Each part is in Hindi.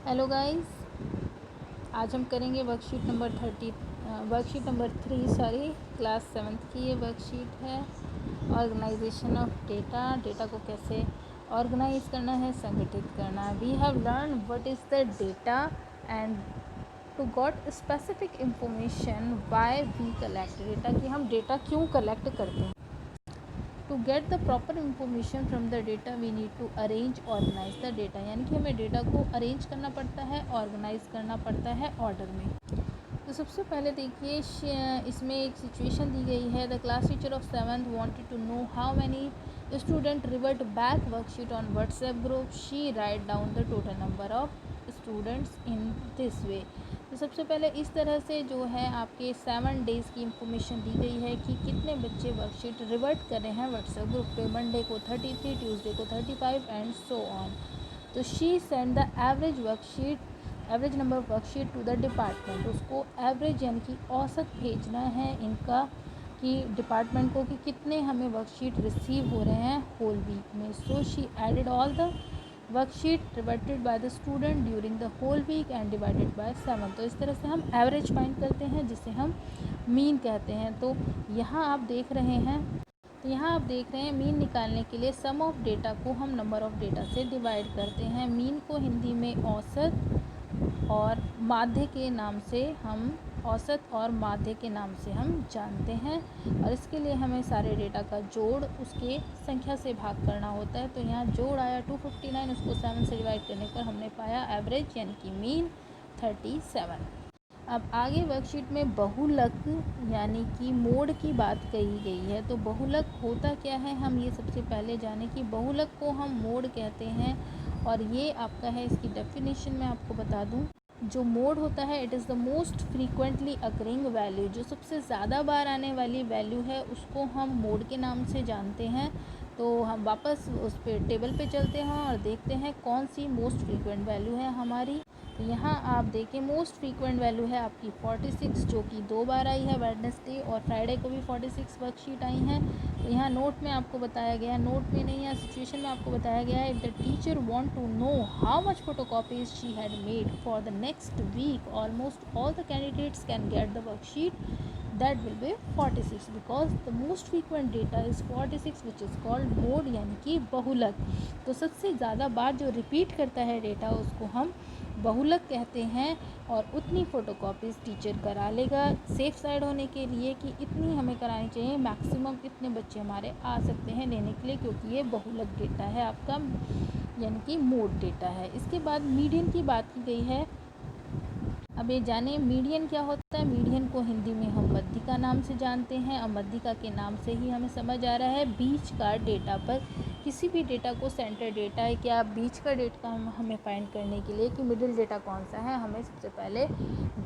हेलो गाइस, आज हम करेंगे वर्कशीट नंबर 3 क्लास 7th की ये वर्कशीट है। ऑर्गेनाइजेशन ऑफ डेटा को कैसे ऑर्गेनाइज करना है, संगठित करना है। We have learn what is the data and to got specific information why we collect data, कि हम डेटा क्यों कलेक्ट करते हैं। To get the proper information from the data we need to arrange organize the data, यानी कि हमें डेटा को अरेंज करना पड़ता है, ऑर्गेनाइज करना पड़ता है ऑर्डर में। तो सबसे पहले देखिए, इसमें एक सिचुएशन दी गई है। The class teacher of 7th wanted to know how many student revert back worksheet on WhatsApp group. She write down the total number of students in this way. तो सबसे पहले इस तरह से जो है आपके 7 डेज़ की इंफॉर्मेशन दी गई है कि कितने बच्चे वर्कशीट रिवर्ट कर रहे हैं व्हाट्सएप ग्रुप पे। मंडे को 33, ट्यूसडे को 35 एंड सो ऑन। तो she send the average number of worksheet to the department. उसको एवरेज यानी कि औसत भेजना है इनका कि डिपार्टमेंट को, कि कितने हमें वर्कशीट रिसीव हो रहे हैं होल वीक में। So she added all the worksheet reverted by the student during the whole week and divided by 7। तो इस तरह से हम एवरेज फाइंड करते हैं, जिसे हम मीन कहते हैं। तो यहाँ आप देख रहे हैं मीन निकालने के लिए सम ऑफ डेटा को हम नंबर ऑफ डेटा से डिवाइड करते हैं। मीन को हिंदी में और माध्य के नाम से हम जानते हैं, और इसके लिए हमें सारे डेटा का जोड़ उसके संख्या से भाग करना होता है। तो यहाँ जोड़ आया 259, उसको 7 से डिवाइड करने पर हमने पाया एवरेज यानी कि मीन 37। अब आगे वर्कशीट में बहुलक यानी कि मोड की बात कही गई है। तो बहुलक होता क्या है, हम ये सबसे पहले जाने कि बहुलक को हम मोड कहते हैं, और ये आपका है, इसकी डेफिनेशन मैं आपको बता दूं। जो मोड होता है, it is the most frequently occurring value. जो सबसे ज़्यादा बार आने वाली वैल्यू है उसको हम मोड के नाम से जानते हैं। तो हम वापस उस पर टेबल पे चलते हैं और देखते हैं कौन सी मोस्ट फ्रीक्वेंट वैल्यू है हमारी। तो यहाँ आप देखें, मोस्ट फ्रीक्वेंट वैल्यू है आपकी 46, जो कि 2 बार आई है, वेडनेसडे और फ्राइडे को भी 46 वर्कशीट आई हैं। तो यहाँ नोट में आपको बताया गया है, नोट में नहीं, यहाँ सिचुएशन में आपको बताया गया है, if the teacher want to know how much photocopies she had made for the next week, almost all the candidates can get the worksheet that will be 46 because the most frequent data is 46, which is called mode यानी कि बहुलक। तो सबसे ज़्यादा बार जो रिपीट करता है डेटा उसको हम बहुलक कहते हैं, और उतनी फ़ोटोकॉपीज़ टीचर करा लेगा सेफ़ साइड होने के लिए, कि इतनी हमें करानी चाहिए, मैक्सिमम इतने बच्चे हमारे आ सकते हैं लेने के लिए, क्योंकि ये बहुलक डेटा है आपका, यानी कि मोड डेटा है। इसके बाद मीडियन की बात की गई है। अब ये जाने मीडियन क्या होता है। मीडियन को हिंदी में हम मध्यिका नाम से जानते हैं, और मध्यिका के नाम से ही हमें समझ आ रहा है बीच का डेटा पर किसी भी डेटा को सेंटर डेटा है क्या, बीच का डेटा हमें फाइंड करने के लिए कि मिडिल डेटा कौन सा है, हमें सबसे पहले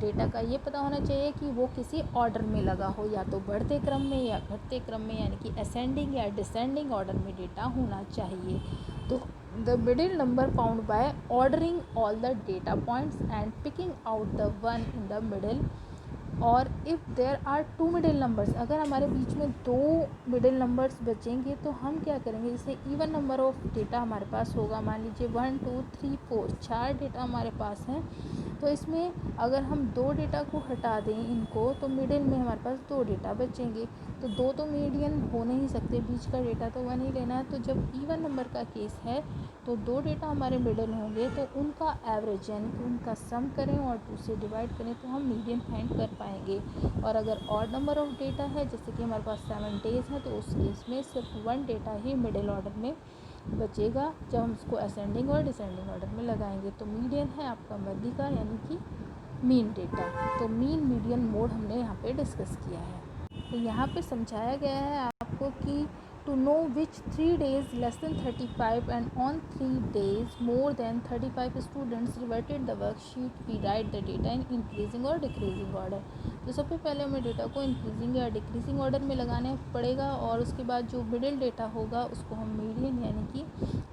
डेटा का ये पता होना चाहिए कि वो किसी ऑर्डर में लगा हो, या तो बढ़ते क्रम में या घटते क्रम में, यानी कि असेंडिंग या डिसेंडिंग ऑर्डर में डेटा होना चाहिए। तो the middle number found by ordering all the data points and picking out the one in the middle, और if there are 2 middle numbers, अगर हमारे बीच में 2 मिडिल नंबर्स बचेंगे तो हम क्या करेंगे, जैसे इवन नंबर ऑफ डेटा हमारे पास होगा, मान लीजिए 1 2 3 4 4 डेटा हमारे पास हैं। तो इसमें अगर हम 2 डेटा को हटा दें इनको, तो मिडिल में हमारे पास 2 डेटा बचेंगे। तो 2 तो मीडियन हो नहीं सकते, बीच का डेटा तो 1 ही लेना है। तो जब इवन नंबर का केस है तो 2 डेटा हमारे मिडिल होंगे, तो उनका एवरेज यानी कि उनका सम करें और 2 से डिवाइड करें तो हम मीडियन फाइंड कर पाएंगे। और अगर ऑड नंबर ऑफ डेटा है, जैसे कि हमारे पास 7 डेज़ हैं, तो उस केस में सिर्फ 1 डेटा ही मिडिल ऑर्डर में बचेगा जब हम उसको असेंडिंग और डिसेंडिंग ऑर्डर में लगाएंगे। तो मीडियन है आपका मध्यिका यानी कि मीन डेटा। तो मीन मीडियन मोड हमने यहाँ पे डिस्कस किया है। तो यहाँ पे समझाया गया है आपको कि to know which 3 days less than 35 and on 3 days more than 35 students reverted the worksheet, we write the data in increasing or decreasing order। तो सबसे पहले हमें डेटा को इंक्रीजिंग या डिक्रीजिंग ऑर्डर में लगाना पड़ेगा, और उसके बाद जो मिडिल डेटा होगा उसको हम मीडियन यानी कि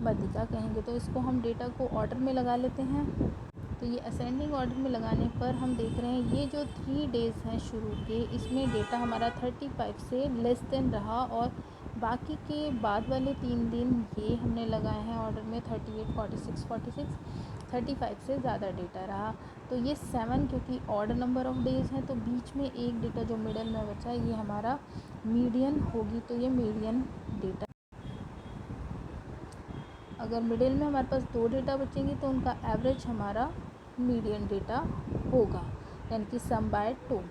मध्यिका कहेंगे। तो इसको हम डेटा को ऑर्डर में लगा लेते हैं। तो ये असेंडिंग ऑर्डर में लगाने पर हम देख रहे हैं ये जो 3 डेज़ हैं शुरू के, इसमें डेटा हमारा 35 से लेस देन रहा और बाकी के बाद वाले 3 दिन ये हमने लगाए हैं ऑर्डर में 38, 46, 46, 35 से ज़्यादा डेटा रहा। तो ये 7 क्योंकि ऑर्डर नंबर ऑफ़ डेज़ हैं, तो बीच में एक डेटा जो मिडल में बचा है ये हमारा मीडियन होगी, तो ये मीडियन डेटा। अगर मिडिल में हमारे पास 2 डेटा बचेंगे तो उनका एवरेज हमारा मीडियन डेटा होगा, यानी कि सम बाय 2।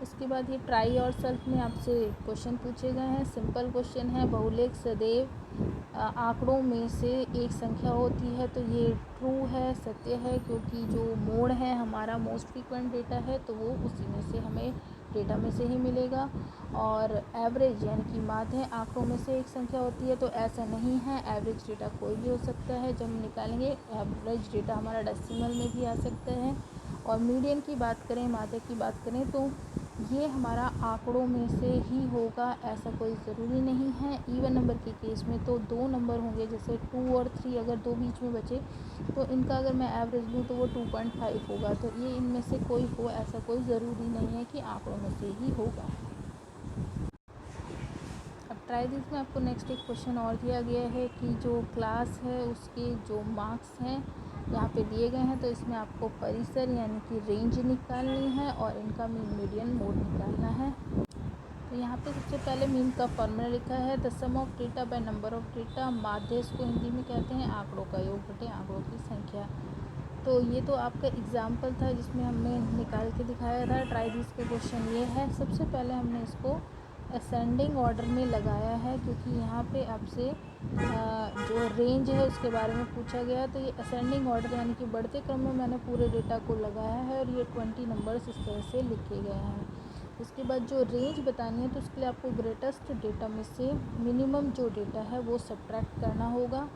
इसके बाद ये ट्राई और सेल्फ में आपसे क्वेश्चन पूछे गए हैं। सिंपल क्वेश्चन है, बहुलेख सदैव आंकड़ों में से एक संख्या होती है, तो ये ट्रू है, सत्य है, क्योंकि जो मोड है हमारा मोस्ट फ्रीक्वेंट डेटा है, तो वो उसी में से हमें डेटा में से ही मिलेगा। और एवरेज यानी कि माध्य आंकड़ों में से एक संख्या होती है, तो ऐसा नहीं है, एवरेज डेटा कोई भी हो सकता है। जब हम निकालेंगे एवरेज डेटा हमारा डेसिमल में भी आ सकता है। और मीडियन की बात करें, माध्य की बात करें, तो ये हमारा आंकड़ों में से ही होगा, ऐसा कोई ज़रूरी नहीं है। इवन नंबर के केस में तो 2 नंबर होंगे, जैसे 2 और 3 अगर 2 बीच में बचे तो इनका अगर मैं एवरेज लूँ तो वो 2.5 होगा। तो ये इनमें से कोई हो, ऐसा कोई ज़रूरी नहीं है कि आंकड़ों में से ही होगा। अब ट्राई दिस में आपको नेक्स्ट एक क्वेश्चन और दिया गया है कि जो क्लास है उसके जो मार्क्स हैं यहाँ पे दिए गए हैं, तो इसमें आपको परिसर यानी कि रेंज निकालनी है और इनका मीन मीडियन मोड निकालना है। तो यहाँ पे सबसे पहले मीन का फॉर्मूला लिखा है, the sum of data by number of data. माध्य इसको हिंदी में कहते हैं आंकड़ों का योग बटे आंकड़ों की संख्या। तो ये तो आपका एग्जाम्पल था जिसमें हमने निकाल के दिखाया था। ट्राई दिस का क्वेश्चन ये है, सबसे पहले हमने इसको असेंडिंग ऑर्डर में लगाया है, क्योंकि यहाँ पे आपसे जो रेंज है उसके बारे में पूछा गया। तो ये असेंडिंग ऑर्डर यानी कि बढ़ते क्रम में मैंने पूरे डेटा को लगाया है, और ये 20 नंबर्स इस तरह से लिखे गए हैं। उसके बाद जो रेंज बतानी है, तो उसके लिए आपको ग्रेटेस्ट डेटा में से मिनिमम जो डेटा है वो सब्ट्रैक्ट करना होगा।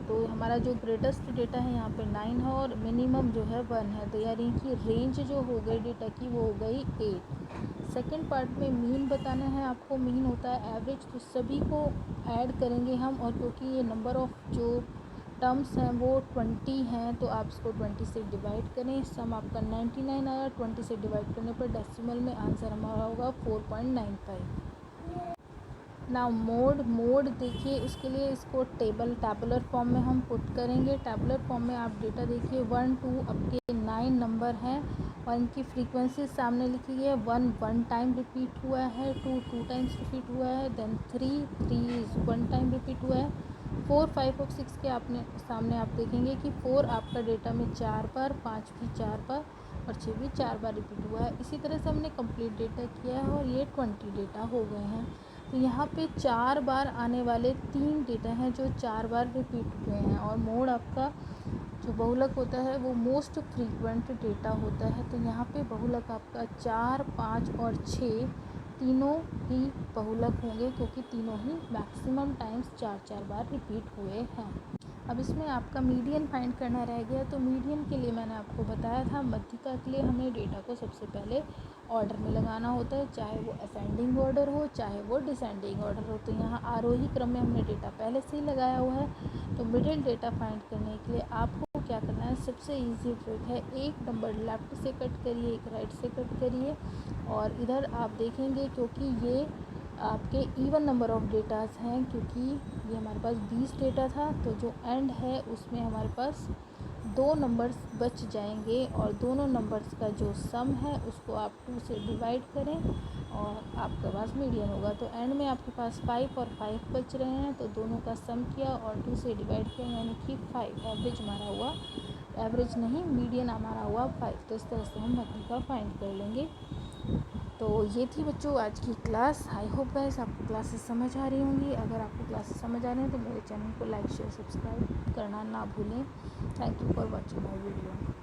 तो हमारा जो ग्रेटेस्ट डेटा है यहाँ पे 9 है और मिनिमम जो है 1 है, तो यानी कि रेंज जो हो गई डेटा की वो हो गई 8। सेकंड पार्ट में मीन बताना है आपको। मीन होता है एवरेज, तो सभी को ऐड करेंगे हम, और क्योंकि ये नंबर ऑफ़ जो टर्म्स हैं वो 20 हैं, तो आप इसको 20 से डिवाइड करें। सम आपका 99 आया, 20 से डिवाइड करने पर डेसिमल में आंसर हमारा होगा 4.95। ना मोड देखिए, इसके लिए इसको टैबुलर फॉर्म में हम पुट करेंगे। टैबुलर फॉर्म में आप डेटा देखिए 1 2 अब के 9 नंबर हैं, और इनकी फ्रीक्वेंसी सामने लिखी है। 1 टाइम रिपीट हुआ है, 2 टाइम्स रिपीट हुआ है, देन 3 1 टाइम रिपीट हुआ है। 4 5 और 6 के आपने सामने आप देखेंगे कि 4 आपका डेटा में 4 बार, 5 भी 4 बार और 6 भी 4 बार रिपीट हुआ है। इसी तरह से हमने कंप्लीट डेटा किया है, और ये 20 डेटा हो गए हैं। तो यहाँ पे 4 बार आने वाले 3 डेटा हैं जो 4 बार रिपीट हुए हैं। और मोड आपका जो बहुलक होता है वो मोस्ट फ्रीक्वेंट डेटा होता है। तो यहाँ पे बहुलक आपका 4, 5 और 6 तीनों ही बहुलक होंगे, क्योंकि तीनों ही मैक्सिमम टाइम्स 4 बार रिपीट हुए हैं। अब इसमें आपका मीडियन फाइंड करना रह गया। तो मीडियन के लिए मैंने आपको बताया था, मध्यिका के लिए हमें डेटा को सबसे पहले ऑर्डर में लगाना होता है, चाहे वो असेंडिंग ऑर्डर हो चाहे वो डिसेंडिंग ऑर्डर हो। तो यहाँ आरोही क्रम में हमने डेटा पहले से ही लगाया हुआ है। तो मिडिल डेटा फाइंड करने के लिए आपको क्या करना है, सबसे ईजी ट्रिक है, एक नंबर लेफ़्ट से कट करिए, एक राइट से कट करिए। और इधर आप देखेंगे क्योंकि ये आपके इवन नंबर ऑफ़ डेटाज़ हैं, क्योंकि ये हमारे पास 20 डेटा था, तो जो एंड है उसमें हमारे पास 2 नंबर्स बच जाएंगे, और दोनों नंबर्स का जो सम है उसको आप 2 से डिवाइड करें और आपके पास मीडियन होगा। तो एंड में आपके पास 5 और 5 बच रहे हैं, तो दोनों का सम किया और 2 से डिवाइड किया, यानी कि 5 एवरेज हमारा हुआ, एवरेज नहीं मीडियन हमारा हुआ 5। तो इस तरह से हम मध्यिका फाइंड कर लेंगे। तो ये थी बच्चों आज की क्लास। आई होप गाइस आपको क्लासेस समझ आ रही होंगी। अगर आपको क्लासेस समझ आ रही हैं तो मेरे चैनल को लाइक शेयर सब्सक्राइब करना ना भूलें। Thank you for watching my video.